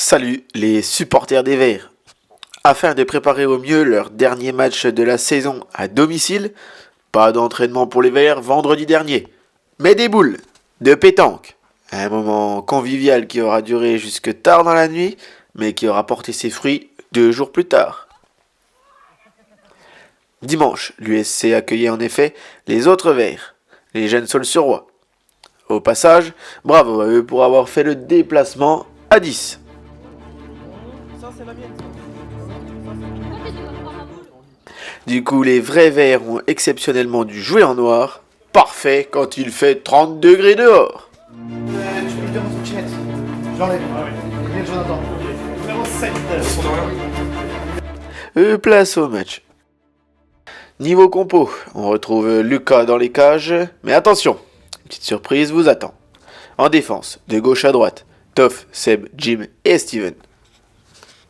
Salut les supporters des Verts. Afin de préparer au mieux leur dernier match de la saison à domicile, pas d'entraînement pour les Verts vendredi dernier, mais des boules, de pétanque. Un moment convivial qui aura duré jusque tard dans la nuit, mais qui aura porté ses fruits 2 jours plus tard. Dimanche, l'USC accueillait en effet les autres Verts, les jeunes Saulx-sur-Roi. Au passage, bravo à eux pour avoir fait le déplacement à 10. Du coup, les vrais Verts ont exceptionnellement dû jouer en noir. Parfait quand il fait 30 degrés dehors. Tu peux le dire dans ton chat. Je l'enlève. Il y a Jonathan. Numéro 7. Place au match. Niveau compo, on retrouve Lucas dans les cages, mais attention, une petite surprise vous attend. En défense, de gauche à droite, Toff, Seb, Jim et Steven.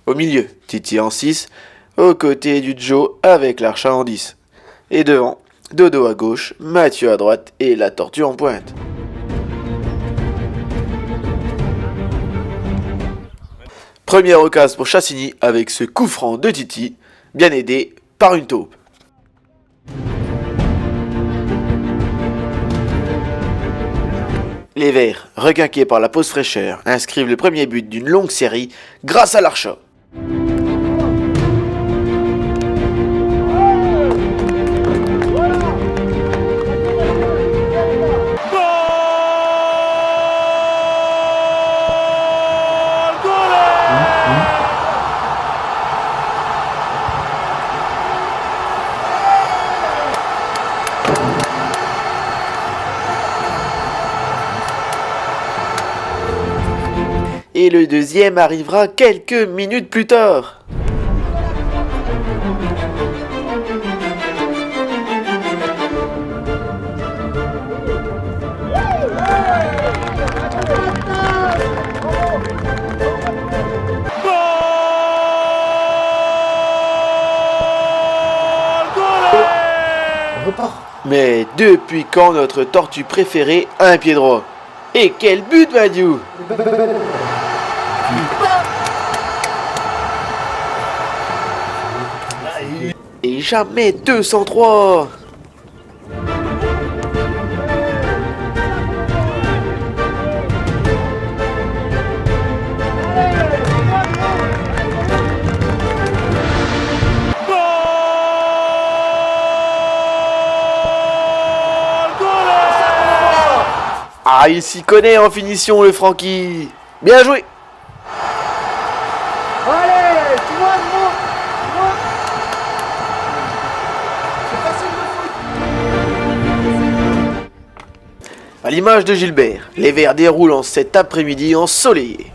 Au milieu, Titi en 6, aux côtés du Joe avec l'Archat en 10. Et devant, Dodo à gauche, Mathieu à droite et la Tortue en pointe. Première occasion pour Chassigny avec ce coup franc de Titi, bien aidé par une taupe. Les Verts, requinqués par la pause fraîcheur, inscrivent le premier but d'une longue série grâce à l'Archat. Et le deuxième arrivera quelques minutes plus tard. On repart. Mais depuis quand notre tortue préférée a un pied droit? Et quel but, Madiou! Et jamais 203. Ah, il s'y connaît en finition, le Francky. Bien joué. Allez, tu vois, moi. C'est facile de foot. À l'image de Gilbert, les Verts déroulent en cet après-midi ensoleillé.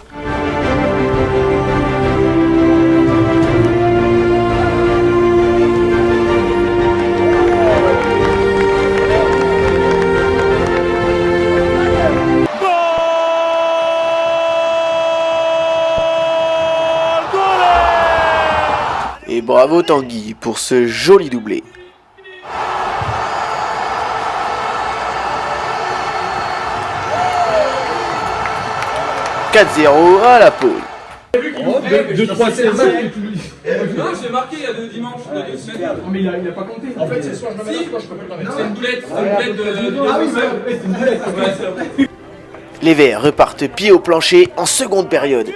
Et bravo Tanguy pour ce joli doublé. « 4-0 à la pole. 2-3 c'est Non, j'ai marqué il y a 2 dimanches, il y a 2 semaines. mais il a pas compté. En fait, c'est soit je me mets là, soit je peux pas le mettre. C'est une boulette, de Ah oui, c'est une boulette. Ouais, c'est vrai. Les Verts repartent pied au plancher en seconde période.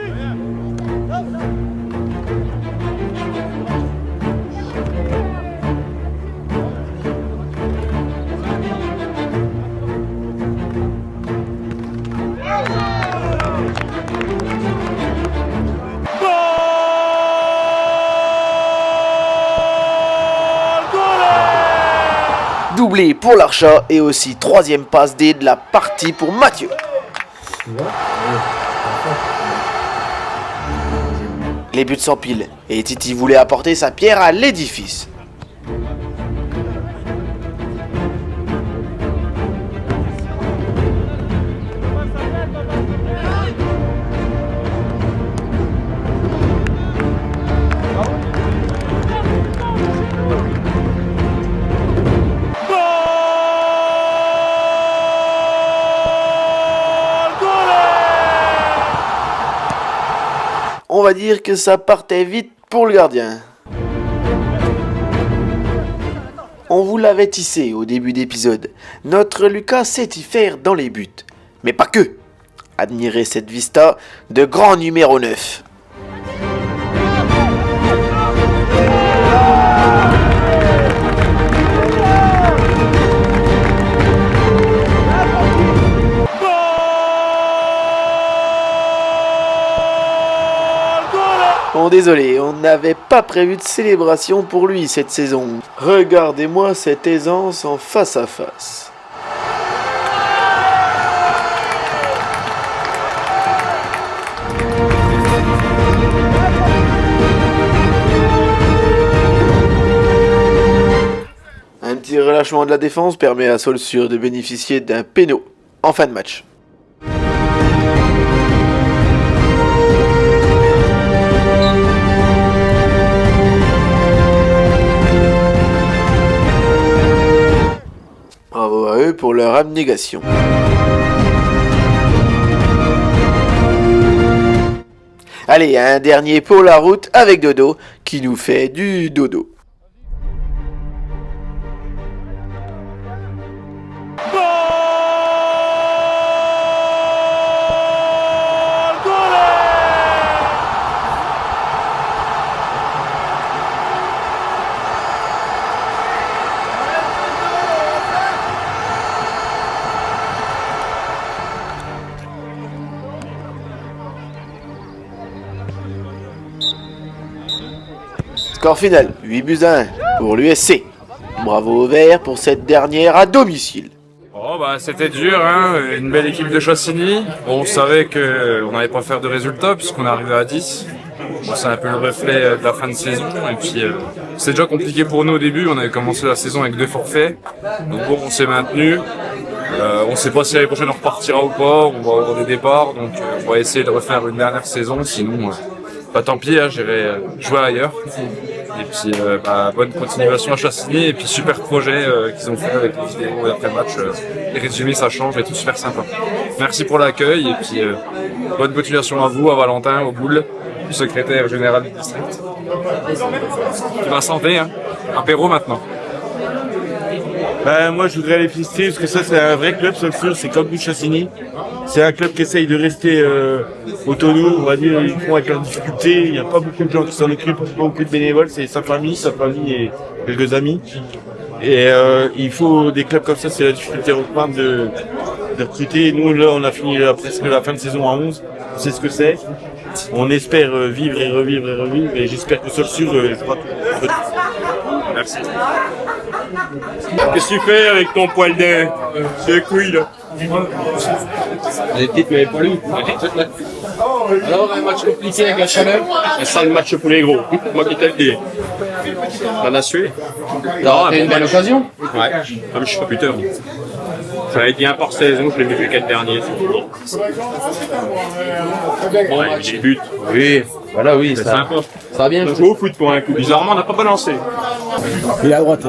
Doublé pour l'Archat et aussi troisième passe D de la partie pour Mathieu. Les buts s'empilent et Titi voulait apporter sa pierre à l'édifice. on va dire que ça partait vite pour le gardien. On vous l'avait tissé au début d'épisode. Notre Lucas sait y faire dans les buts. Mais pas que. Admirez cette vista de grand numéro 9. Bon, désolé, on n'avait pas prévu de célébration pour lui cette saison. Regardez-moi cette aisance en face à face. Un petit relâchement de la défense permet à Solsur de bénéficier d'un péno en fin de match. Bravo à eux pour leur abnégation. Allez, un dernier pour la route avec Dodo qui nous fait du dodo. Score final, 8 buts à 1 pour l'USC. Bravo aux Verts pour cette dernière à domicile. Oh bah c'était dur, hein. Une belle équipe de Chassigny. Bon, on savait qu'on n'allait pas faire de résultats puisqu'on est arrivé à 10. Bon, c'est un peu le reflet de la fin de saison. Et puis c'est déjà compliqué pour nous au début, on avait commencé la saison avec 2 forfaits. Donc bon, on s'est maintenu. On ne sait pas si l'année prochaine on repartira ou pas, on va avoir des départs. Donc on va essayer de refaire une dernière saison, sinon bah tant pis, hein, j'irai jouer ailleurs. Et puis bonne continuation à Chassigny et puis super projet qu'ils ont fait avec les vidéos après le match. Les résumés ça change et tout super sympa. Merci pour l'accueil et puis bonne continuation à vous, à Valentin, au Boule, le secrétaire général du district. La santé, hein. Apéro maintenant. Moi je voudrais les féliciter parce que ça c'est un vrai club, Solsur, c'est comme du Chassigny. C'est un club qui essaye de rester autonome, on va dire, ils font avec leurs difficultés, il n'y a pas beaucoup de gens qui s'en occupent, pas beaucoup de bénévoles, c'est sa famille et quelques amis. Et il faut des clubs comme ça, c'est la difficulté reprendre de recruter. Nous là on a fini presque la fin de saison à 11, on sait ce que c'est. On espère vivre et revivre et j'espère que Solsur jouera tout. Merci. Qu'est-ce que tu fais avec ton poil de couille là? Les petites, mais pas lui. Alors, un match compliqué avec la chaleur. Un sale match pour les gros. Moi qui t'ai le dit. T'en as sué? T'as raté une belle occasion. Ouais, comme je suis pas buteur. Ça va être bien par saison, je l'ai mis le week-end dernier. Ouais, j'ai buts. Oui, voilà, oui, C'est ça sympa. va bien. On joue au foot pour un coup. Bizarrement, on n'a pas balancé. Il est à droite,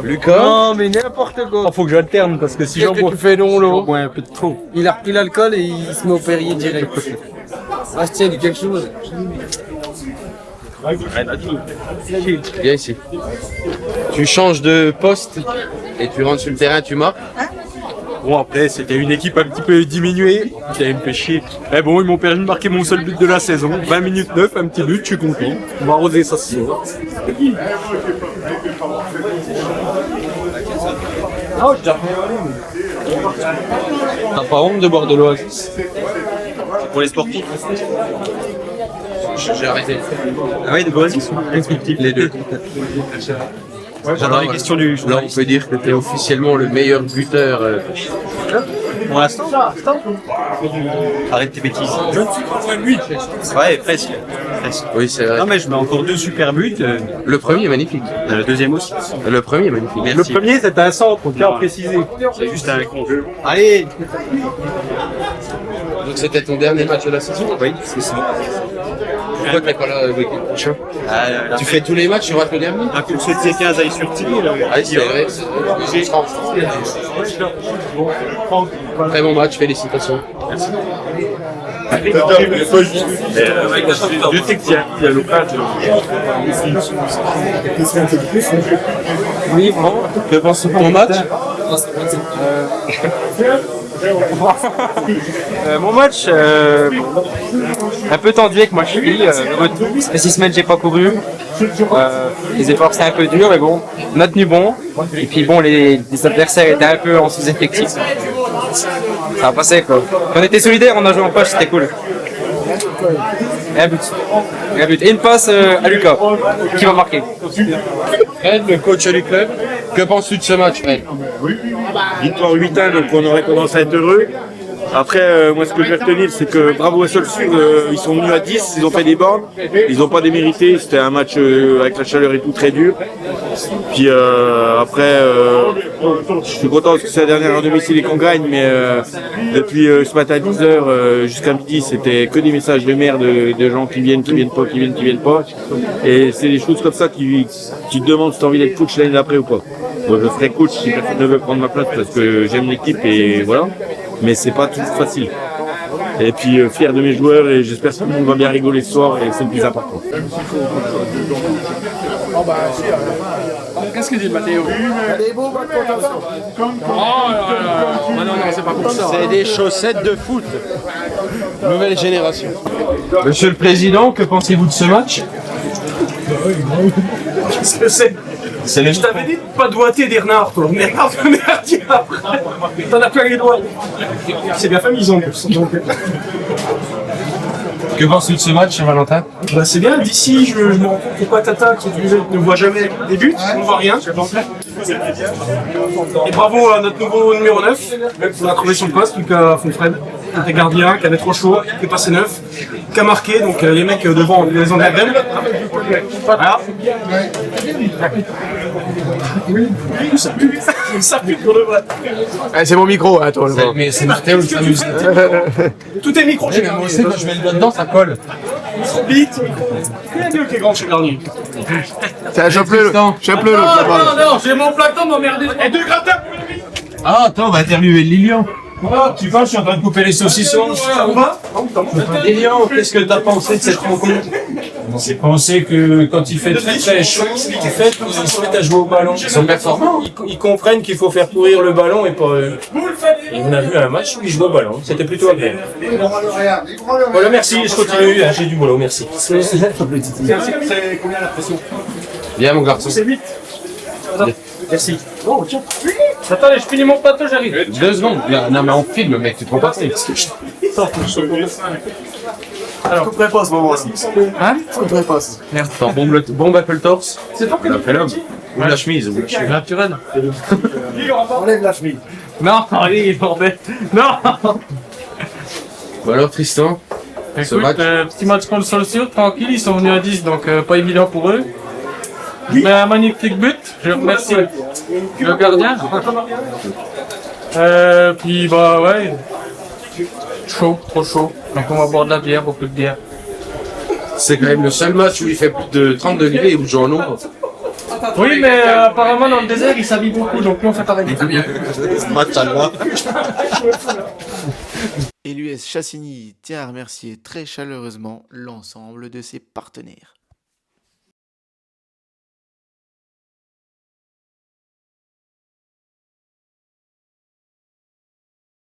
Lucas. Non, mais n'importe quoi. Faut que j'alterne parce que si j'en bois, tu fais long, j'en l'eau? bois un peu de trop. Il a repris l'alcool et il se met au Perrier direct. Ah, tiens, dis quelque chose. Viens ici. Tu changes de poste et tu rentres sur le terrain, tu marques. Bon, après, c'était une équipe un petit peu diminuée qui allait me fait chier. Mais bon, ils m'ont permis de marquer mon seul but de la saison. 20 minutes 9, un petit but, je suis content. On va arroser ça ce soir. T'as pas honte de boire de l'Oasis? Pour les sportifs. J'ai arrêté. Ah oui, de l'Oasis ou Les deux. J'adore les questions du Là, on peut dire que tu es officiellement le meilleur buteur. Pour l'instant. Arrête tes bêtises. Ouais, presque. Oui, c'est vrai. Non, mais je mets encore 2 super buts. Le premier est magnifique. Le deuxième aussi. Le premier est magnifique. Le premier, c'était un centre, on tient à préciser. C'est juste un con. Pourquoi t'es pas là avec le prochain? Tu fais tous les matchs, tu rates le dernier? La course de C15 aille sur Tilly. Ah, c'est vrai. Très bon match, félicitations. Je sais qu'il y a l'occasion. Oui, bon. Que penses-tu de ton match? Mon match, un peu tendu avec ma cheville. Ça fait 6 semaines que j'ai pas couru. Les efforts c'était un peu dur, mais bon, on a tenu bon. Et puis bon, les adversaires étaient un peu en sous-effectif. Ça a passé quoi. On était solidaires, on a joué en poche, c'était cool. Et un but. Et une passe à Lucas, qui va marquer. Fred, le coach du club, que penses-tu de ce match, Fred? Victoire 8-1, donc on aurait commencé à être heureux. Après, moi, ce que je vais retenir, c'est que bravo à Solsur, ils sont venus à 10, ils ont fait des bornes, ils n'ont pas démérité, c'était un match avec la chaleur et tout très dur. Puis après, je suis content parce que c'est la dernière heure de domicile et qu'on gagne, mais depuis ce matin à 10h jusqu'à midi, c'était que des messages de merde de gens qui viennent pas. Et c'est des choses comme ça qui te demandent si tu as envie d'être coach l'année d'après ou pas. Moi, je serai coach si personne ne veut prendre ma place parce que j'aime l'équipe et voilà. Mais c'est pas toujours facile. Et puis fier de mes joueurs et j'espère que tout le monde va bien rigoler ce soir et c'est le plus important. Qu'est-ce que dit Mathéo? C'est des chaussettes de foot. Nouvelle génération. Monsieur le Président, que pensez-vous de ce match? Qu'est-ce que c'est? Je t'avais dit de pas doigter des renards, toi. Renard de merdier après. T'en as plein les doigts. C'est bien famille, ils ont. Que penses-tu de ce match, Valentin? Bah, c'est bien, d'ici, je me rends compte que pas Tata qui ne voit jamais des buts, on ne voit rien. Et bravo à notre nouveau numéro 9, on a trouvé son poste, Lucas Fonfred, qui était gardien, qui avait trop chaud, qui est passé neuf, qui a marqué, donc les mecs devant, les ont de la graine. Voilà. Ça pue pour le vrai. C'est mon micro, hein, toi. Mais c'est Martin, qui s'amuse. Tout est micro chez Moi Garnier. aussi, quand je mets le doigt dedans, ça colle. Trop vite. Il y a Dieu qui est grand chez Garnier. Tiens, chope-le l'autre là-bas. Non, j'ai mon plateau, m'emmerder. Et deux gratins. Ah, attends, on va interviewer Lilian. Tu vois, je suis en train de couper les saucissons. Ça va? Lilian, qu'est-ce que t'as pensé de cette rencontre? J'ai pensé que quand il fait très chaud, en fait, ils se mettent à jouer au ballon. Ils sont performants. Ils comprennent qu'il faut faire courir le ballon et pas eux. Et on a vu un match où ils jouent au ballon. C'était plutôt agréable. Voilà, merci, je continue. J'ai du boulot, merci. C'est combien la pression? Viens, mon garçon. C'est 8. Merci. Oh, tiens. Attendez, je finis mon plateau, j'arrive. 2 secondes. Non, mais on filme, mec, tu te rends pas compte. Je couperai pas ce moment-ci. Hein? Je couperai pas ça. Merde. Attends, bombe Apple Torse. C'est toi qui On a fait l'homme. Ou la chemise. Naturel. Enlève la chemise. Non, allez, bordel. Non. Bon alors, Tristan, ce match. Petit match contre Solsur, tranquille, ils sont venus à 10, donc pas évident pour eux. Mais un magnifique but, je remercie le gardien. Puis bah ouais, chaud, trop chaud. Donc on va boire de la bière, beaucoup de bière. C'est quand même le seul match où il fait plus de 30 degrés et où je joue en ombre. Oui, mais apparemment dans le désert il s'habille beaucoup, donc nous on fait pareil. Et l'US Chassigny tient à remercier très chaleureusement l'ensemble de ses partenaires.